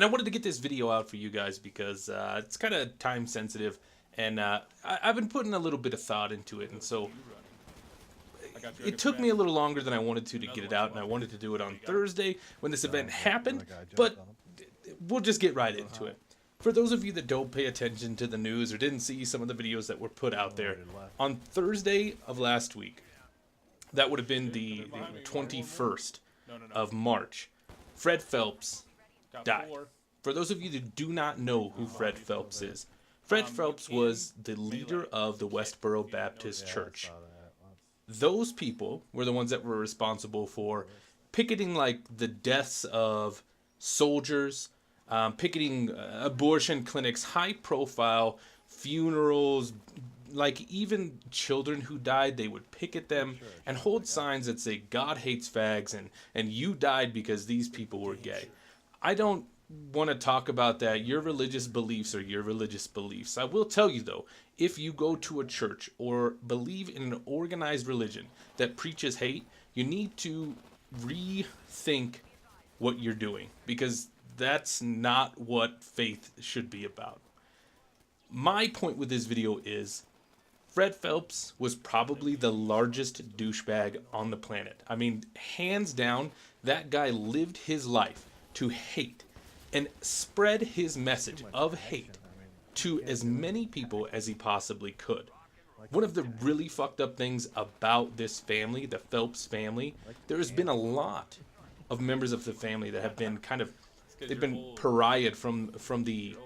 And I wanted to get this video out for you guys because it's kind of time sensitive, and I've been putting a little bit of thought into it, and so it took me a little longer than I wanted to get it out, and I wanted to do it on Thursday when this event happened, but we'll just get right into it. For those of you that don't pay attention to the news or didn't see some of the videos that were put out there, on Thursday of last week, that would have been the 21st of March, Fred Phelps died. For those of you that do not know who Fred Phelps is, Fred Phelps was the leader of the Westboro Baptist Church. Those people were the ones that were responsible for picketing like the deaths of soldiers, picketing abortion clinics, high profile funerals, like even children who died, they would picket them and hold signs that say God hates fags and you died because these people were gay. I don't want to talk about that. Your religious beliefs are your religious beliefs. I will tell you though, if you go to a church or believe in an organized religion that preaches hate, you need to rethink what you're doing, because that's not what faith should be about. My point with this video is Fred Phelps was probably the largest douchebag on the planet. I mean, hands down, that guy lived his life to hate and spread his message of hate to as many people as he possibly could. One of the really fucked up things about this family, the Phelps family, there has been a lot of members of the family that have been they've been pariahed from the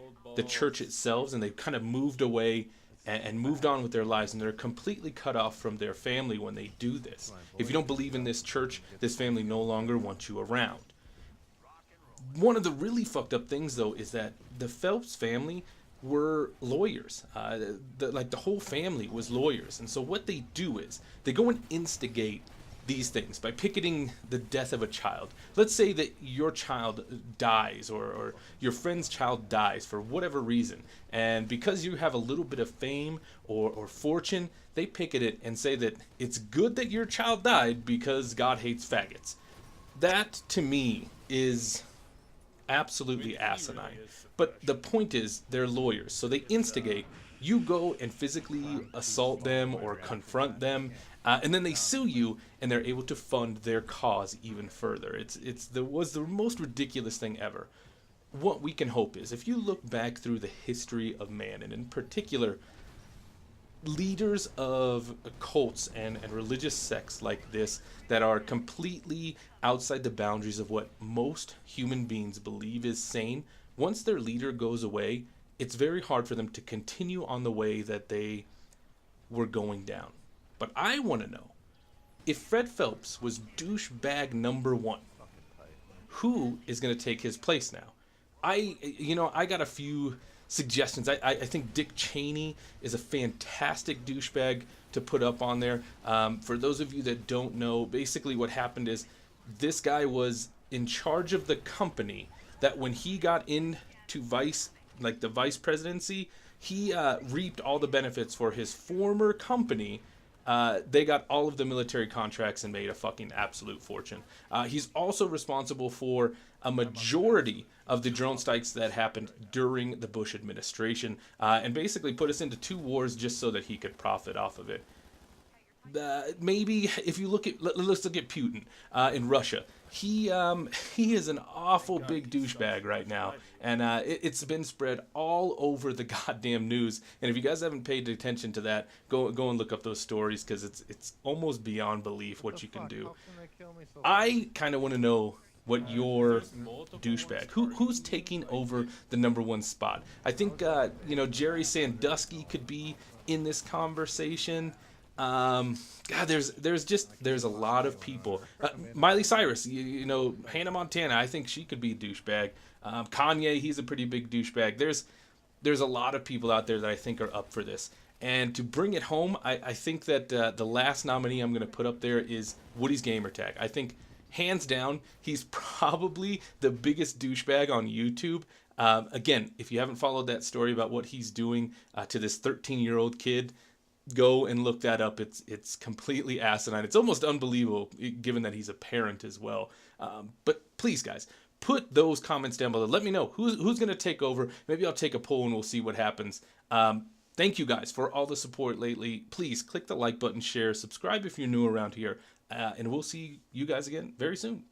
church itself, and they've kind of moved away and moved on with their lives, and they're completely cut off from their family when they do this. If you don't believe in this church, this family no longer wants you around. One of the really fucked up things, though, is that the Phelps family were lawyers. The whole family was lawyers. And so what they do is they go and instigate these things by picketing the death of a child. Let's say that your child dies, or your friend's child dies for whatever reason. And because you have a little bit of fame or fortune, they picket it and say that it's good that your child died because God hates faggots. That, to me, is absolutely asinine. But the point is, they're lawyers, so they instigate. You go and physically assault them or confront them, and then they sue you, and they're able to fund their cause even further. It was the most ridiculous thing ever. What we can hope is, if you look back through the history of man, and in particular leaders of cults and religious sects like this that are completely outside the boundaries of what most human beings believe is sane, once their leader goes away, it's very hard for them to continue on the way that they were going down. But I want to know, if Fred Phelps was douchebag number one, who is going to take his place now? I got a few suggestions. I think Dick Cheney is a fantastic douchebag to put up on there. For those of you that don't know, basically what happened is this guy was in charge of the company that when he got into the vice presidency, he reaped all the benefits for his former company. They got all of the military contracts and made a fucking absolute fortune. He's also responsible for a majority of the drone strikes that happened during the Bush administration, and basically put us into 2 wars just so that he could profit off of it. Maybe if you let's look at Putin in Russia. He is an awful big douchebag right now, and it's been spread all over the goddamn news. And if you guys haven't paid attention to that, go and look up those stories, because it's almost beyond belief what you can do. I kind of want to know what your douchebag, who's taking over the number 1 spot. I think Jerry Sandusky could be in this conversation. God, there's a lot of people. Miley Cyrus, Hannah Montana, I think she could be a douchebag. Kanye, he's a pretty big douchebag. There's a lot of people out there that I think are up for this. And to bring it home, I think that the last nominee I'm going to put up there is Woody's Gamertag. I think, hands down, he's probably the biggest douchebag on YouTube. Again, if you haven't followed that story about what he's doing to this 13-year-old kid, go and look that up. It's completely asinine. It's almost unbelievable, given that he's a parent as well. But please, guys, put those comments down below. Let me know who's going to take over. Maybe I'll take a poll and we'll see what happens. Thank you guys for all the support lately. Please click the like button, share, subscribe if you're new around here, and we'll see you guys again very soon.